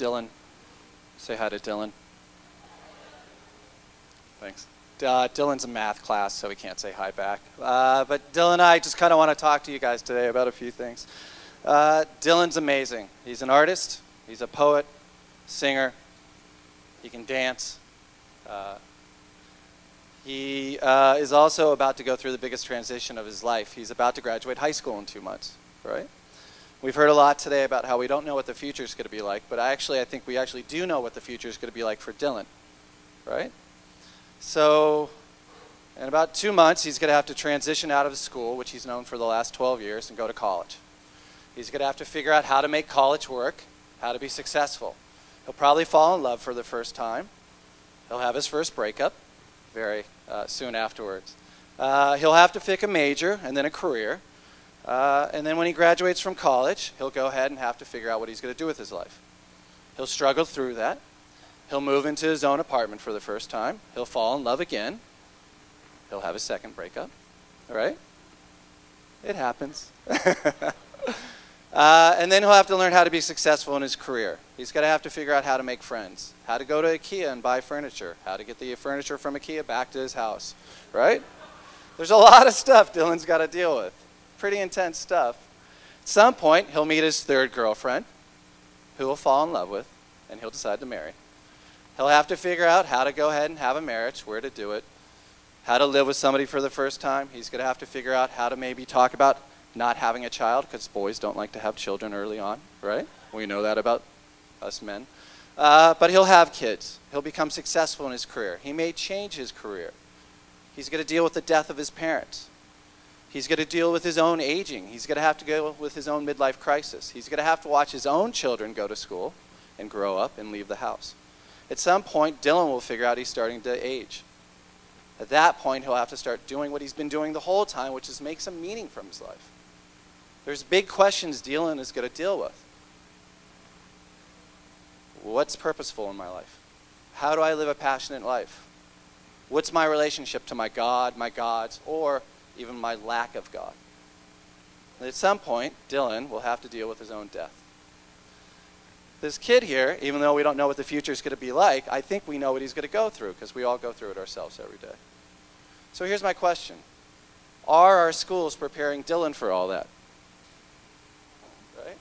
Dylan. Say hi to Dylan. Thanks. Dylan's in math class, so he can't say hi back. But Dylan and I just kind of want to talk to you guys today about a few things. Dylan's amazing. He's an artist. He's a poet, singer. He can dance. He is also about to go through the biggest transition of his life. He's about to graduate high school in 2 months, right? We've heard a lot today about how we don't know what the future is going to be like, but I think we actually do know what the future is going to be like for Dylan, right? So in about 2 months, he's going to have to transition out of school, which he's known for the last 12 years, and go to college. He's going to have to figure out how to make college work, how to be successful. He'll probably fall in love for the first time. He'll have his first breakup very soon afterwards. He'll have to pick a major and then a career. And then when he graduates from college, he'll go ahead and have to figure out what he's going to do with his life. He'll struggle through that. He'll move into his own apartment for the first time. He'll fall in love again. He'll have a second breakup. All right? It happens. And then he'll have to learn how to be successful in his career. He's going to have to figure out how to make friends, how to go to IKEA and buy furniture, how to get the furniture from IKEA back to his house, right? There's a lot of stuff Dylan's got to deal with. Pretty intense stuff. At some point, he'll meet his third girlfriend, who he'll fall in love with, and he'll decide to marry. He'll have to figure out how to go ahead and have a marriage, where to do it, how to live with somebody for the first time. He's going to have to figure out how to maybe talk about not having a child, because boys don't like to have children early on, right? We know that about us men. But he'll have kids. He'll become successful in his career. He may change his career. He's going to deal with the death of his parents. He's going to deal with his own aging. He's going to have to go with his own midlife crisis. He's going to have to watch his own children go to school and grow up and leave the house. At some point, Dylan will figure out he's starting to age. At that point, he'll have to start doing what he's been doing the whole time, which is make some meaning from his life. There's big questions Dylan is going to deal with. What's purposeful in my life? How do I live a passionate life? What's my relationship to my God, my gods, or even my lack of God? And at some point, Dylan will have to deal with his own death. This kid here, even though we don't know what the future is going to be like, I think we know what he's going to go through, because we all go through it ourselves every day. So here's my question. Are our schools preparing Dylan for all that? Right?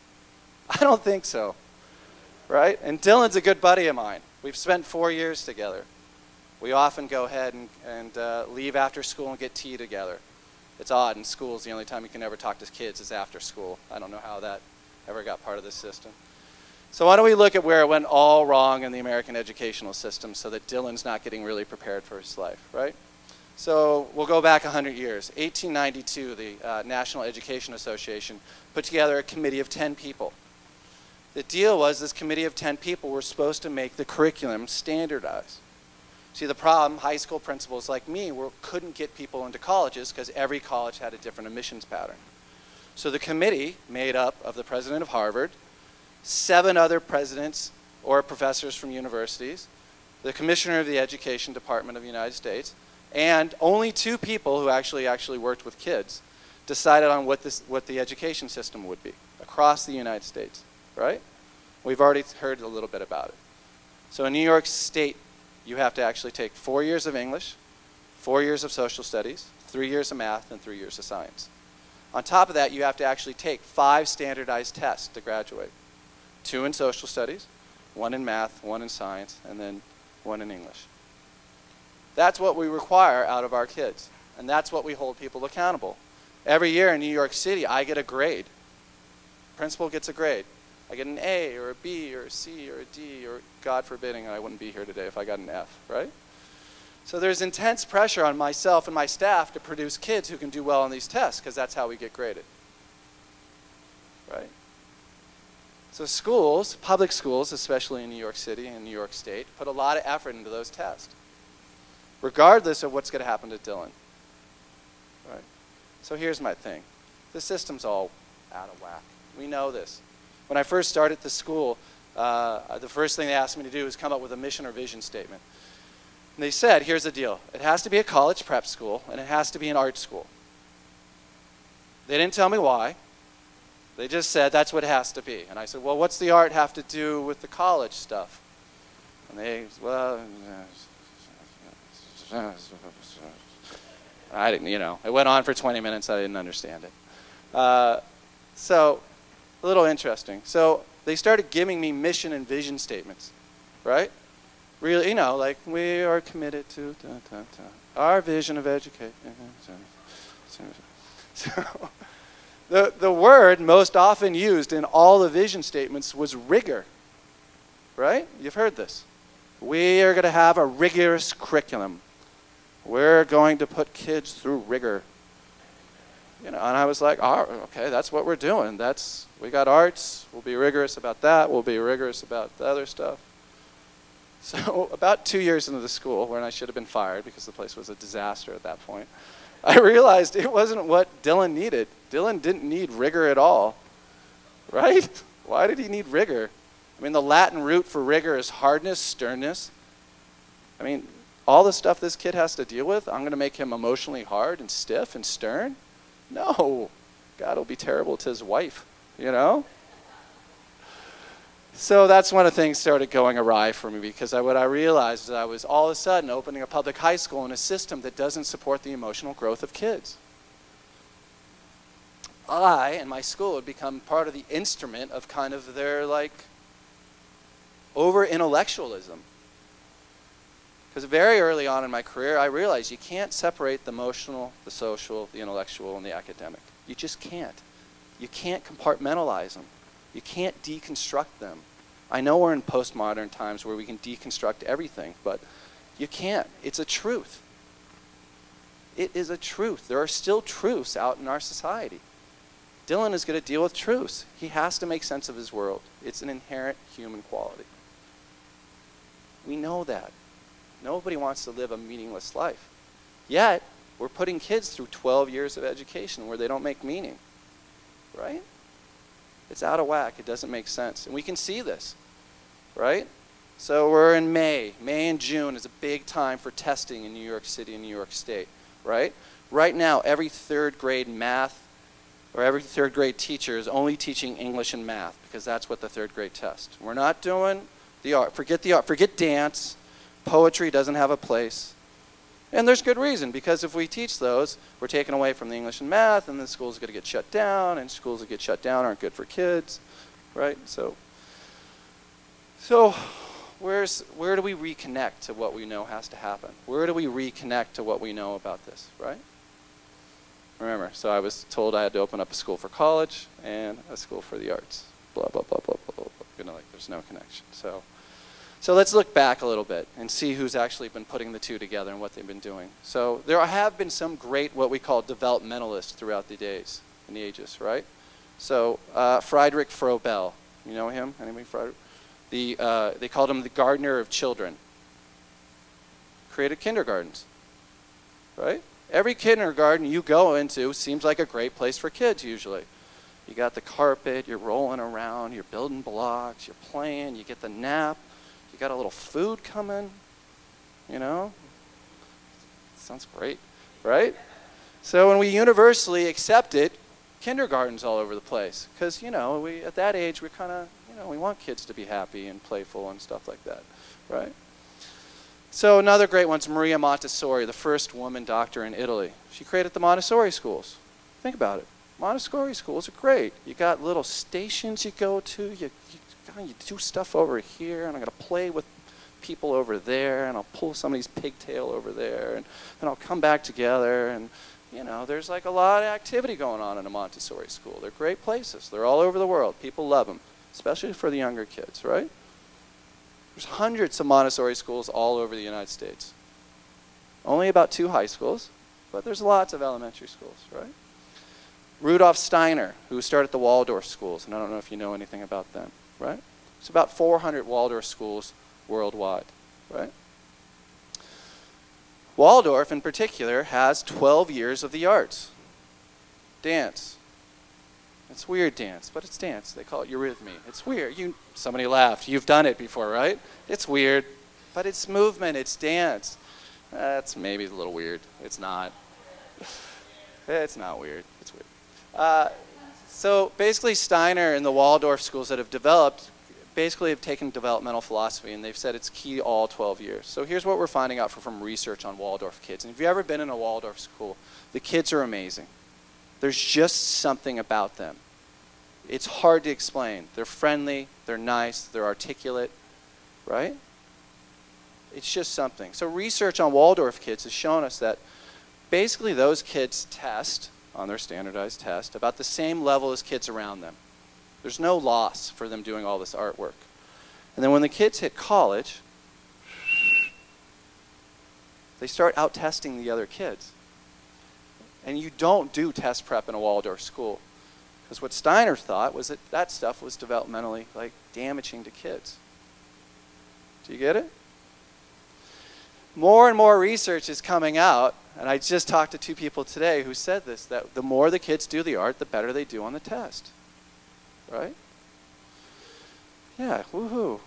I don't think so. Right? And Dylan's a good buddy of mine. We've spent 4 years together. We often go ahead and leave after school and get tea together. It's odd, in schools the only time you can ever talk to kids is after school. I don't know how that ever got part of the system. So why don't we look at where it went all wrong in the American educational system so that Dylan's not getting really prepared for his life, right? So we'll go back 100 years. 1892, the National Education Association put together a committee of 10 people. The deal was this committee of 10 people were supposed to make the curriculum standardized. See, the problem, high school principals like me couldn't get people into colleges because every college had a different admissions pattern. So the committee, made up of the president of Harvard, 7 other presidents or professors from universities, the commissioner of the Education Department of the United States, and only 2 people who actually worked with kids, decided on what the education system would be across the United States, right? We've already heard a little bit about it. So in New York State, you have to actually take 4 years of English, 4 years of social studies, 3 years of math, and 3 years of science. On top of that, you have to actually take 5 standardized tests to graduate. 2 in social studies, 1 in math, 1 in science, and then 1 in English. That's what we require out of our kids, and that's what we hold people accountable. Every year in New York City, I get a grade. Principal gets a grade. I get an A or a B or a C or a D, or God forbidding, I wouldn't be here today if I got an F, right? So there's intense pressure on myself and my staff to produce kids who can do well on these tests, because that's how we get graded, right? So schools, public schools, especially in New York City and New York State, put a lot of effort into those tests, regardless of what's going to happen to Dylan, right? So here's my thing. The system's all out of whack. We know this. When I first started the school, the first thing they asked me to do was come up with a mission or vision statement. And they said, here's the deal. It has to be a college prep school, and it has to be an art school. They didn't tell me why. They just said that's what it has to be. And I said, well, what's the art have to do with the college stuff? And they, well, I didn't, it went on for 20 minutes. I didn't understand it. So, a little interesting. So, they started giving me mission and vision statements, right? Really, like, we are committed to our vision of education. So, the word most often used in all the vision statements was rigor, right? You've heard this. We are going to have a rigorous curriculum. We're going to put kids through rigor. And I was like, oh, okay, that's what we're doing. We got arts. We'll be rigorous about that. We'll be rigorous about the other stuff. So about 2 years into the school, when I should have been fired because the place was a disaster at that point, I realized it wasn't what Dylan needed. Dylan didn't need rigor at all, right? Why did he need rigor? I mean, the Latin root for rigor is hardness, sternness. I mean, all the stuff this kid has to deal with, I'm going to make him emotionally hard and stiff and stern? No. God, it'll be terrible to his wife, So that's when things started going awry for me, because what I realized is I was all of a sudden opening a public high school in a system that doesn't support the emotional growth of kids. I and my school had become part of the instrument of kind of their, over-intellectualism. Because very early on in my career, I realized you can't separate the emotional, the social, the intellectual, and the academic. You just can't. You can't compartmentalize them. You can't deconstruct them. I know we're in postmodern times where we can deconstruct everything, but you can't. It's a truth. It is a truth. There are still truths out in our society. Dylan is going to deal with truths. He has to make sense of his world. It's an inherent human quality. We know that. Nobody wants to live a meaningless life. Yet, we're putting kids through 12 years of education where they don't make meaning. Right? It's out of whack. It doesn't make sense. And we can see this. Right? So we're in May. May and June is a big time for testing in New York City and New York State. Right? Right now, every third grade math or every third grade teacher is only teaching English and math because that's what the third grade test. We're not doing the art. Forget the art. Forget dance. Poetry doesn't have a place. And there's good reason, because if we teach those, we're taking away from the English and math, and the school's going to get shut down, and schools that get shut down aren't good for kids, right? So where do we reconnect to what we know has to happen? Where do we reconnect to what we know about this, right? Remember, so I was told I had to open up a school for college and a school for the arts. Blah, blah, blah, blah, blah, blah. There's no connection. So let's look back a little bit and see who's actually been putting the two together and what they've been doing. So there have been some great, what we call developmentalists throughout the days and the ages, right? So Friedrich Froebel, you know him? Anybody? They called him the gardener of children. Created kindergartens, right? Every kindergarten you go into seems like a great place for kids usually. You got the carpet, you're rolling around, you're building blocks, you're playing, you get the nap. You got a little food coming, Sounds great, right? So when we universally accept it, kindergartens all over the place. Because, at that age, we're kind of, we want kids to be happy and playful and stuff like that, right? So another great one's Maria Montessori, the first woman doctor in Italy. She created the Montessori schools. Think about it. Montessori schools are great. You got little stations you go to, you do stuff over here, and I'm going to play with people over there, and I'll pull somebody's pigtail over there, and then I'll come back together, and, there's like a lot of activity going on in a Montessori school. They're great places. They're all over the world. People love them, especially for the younger kids, right? There's hundreds of Montessori schools all over the United States. Only about 2 high schools, but there's lots of elementary schools, right? Rudolf Steiner, who started the Waldorf schools, and I don't know if you know anything about them. Right? It's about 400 Waldorf schools worldwide, right? Waldorf, in particular, has 12 years of the arts. Dance. It's weird dance, but it's dance. They call it eurythmy. It's weird. Somebody laughed. You've done it before, right? It's weird, but it's movement. It's dance. That's maybe a little weird. It's not. It's not weird. It's weird. So basically Steiner and the Waldorf schools that have developed basically have taken developmental philosophy and they've said it's key to all 12 years. So here's what we're finding out from research on Waldorf kids. And if you've ever been in a Waldorf school, the kids are amazing. There's just something about them. It's hard to explain. They're friendly, they're nice, they're articulate, right? It's just something. So research on Waldorf kids has shown us that basically those kids test on their standardized test about the same level as kids around them. There's no loss for them doing all this artwork. And then when the kids hit college, they start out-testing the other kids. And you don't do test prep in a Waldorf school. Because what Steiner thought was that that stuff was developmentally damaging to kids. Do you get it? More and more research is coming out, and I just talked to 2 people today who said this, that the more the kids do the art, the better they do on the test. Right? Yeah, woohoo.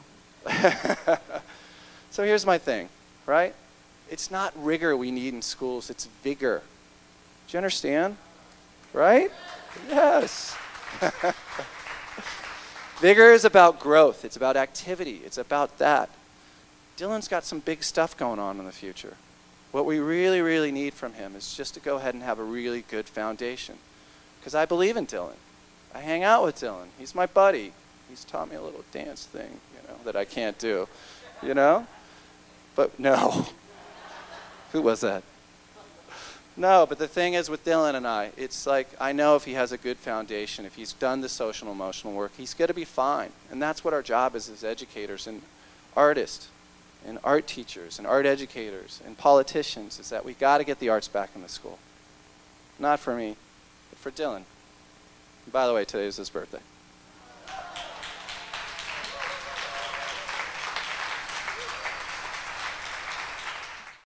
So here's my thing, right? It's not rigor we need in schools, it's vigor. Do you understand? Right? Yes. Vigor is about growth. It's about activity. It's about that. Dylan's got some big stuff going on in the future. What we really, really need from him is just to go ahead and have a really good foundation. Because I believe in Dylan. I hang out with Dylan. He's my buddy. He's taught me a little dance thing, that I can't do, But no. Who was that? No, but the thing is with Dylan and I, it's I know if he has a good foundation, if he's done the social and emotional work, he's going to be fine. And that's what our job is as educators and artists and art teachers and art educators and politicians, is that we got to get the arts back in the school. Not for me, but for Dylan. And by the way, today is his birthday.